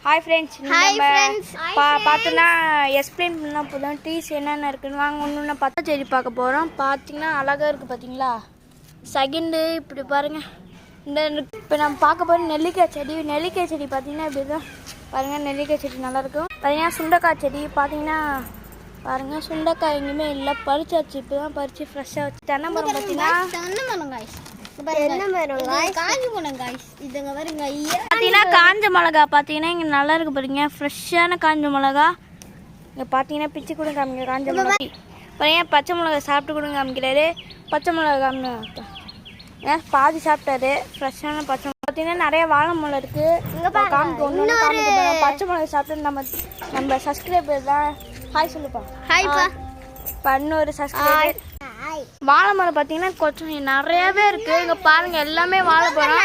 Hi friends, பார்த்தோன்னா explain பண்ணால் போதும் ட்ரீஸ் என்னென்ன இருக்குன்னு வாங்க ஒன்று பார்த்தா செடி பார்க்க போகிறோம். பார்த்தீங்கன்னா அழகாக இருக்குது பார்த்தீங்களா. செகண்டு இப்படி பாருங்கள். இந்த இப்போ நம்ம பார்க்க போகிற நெல்லிக்காய் செடி பார்த்தீங்கன்னா இப்படி தான் பாருங்கள். நெல்லிக்காய் செடி நல்லாயிருக்கும். பார்த்தீங்கன்னா சுண்டைக்காய் செடி பார்த்தீங்கன்னா பாருங்கள். சுண்டைக்காய் எங்கேயுமே இல்லை, பறிச்சாச்சு. இப்போ தான் பறித்து ஃப்ரெஷ்ஷாக வச்சு. தென்னை மரம் பார்த்தீங்கன்னா காஞ்ச மிளகா பார்த்தீங்கன்னா இங்கே நல்லா இருக்கு பாருங்க. ஃப்ரெஷ்ஷான காஞ்ச மிளகா இங்கே பார்த்தீங்கன்னா பிச்சு கூட காமிக்க. காஞ்ச மிளகா பாருங்க. பச்சை மிளகா சாப்பிட்டு கூட காமிக்கிறாரு. பச்சை மிளகா காமி பாதி சாப்பிட்டாரு. ஃப்ரெஷ்ஷான பச்சை மிளகா பார்த்தீங்கன்னா நிறைய வாழை மிளகா இருக்குது. காமிக்க ஒன்று காமிக்க. பச்சை மிளகா சாப்பிட்டு நம்ம சப்ஸ்கிரைபர் தான். ஹாய் சொல்லுப்பா. ஹாய்ப்பா. இன்னொரு சப்ஸ்கிரைபர். வாழை மரம் பார்த்தீங்கன்னா கொஞ்சம் நிறையவே இருக்கு. இங்க பாருங்க எல்லாமே வாழை மரம்.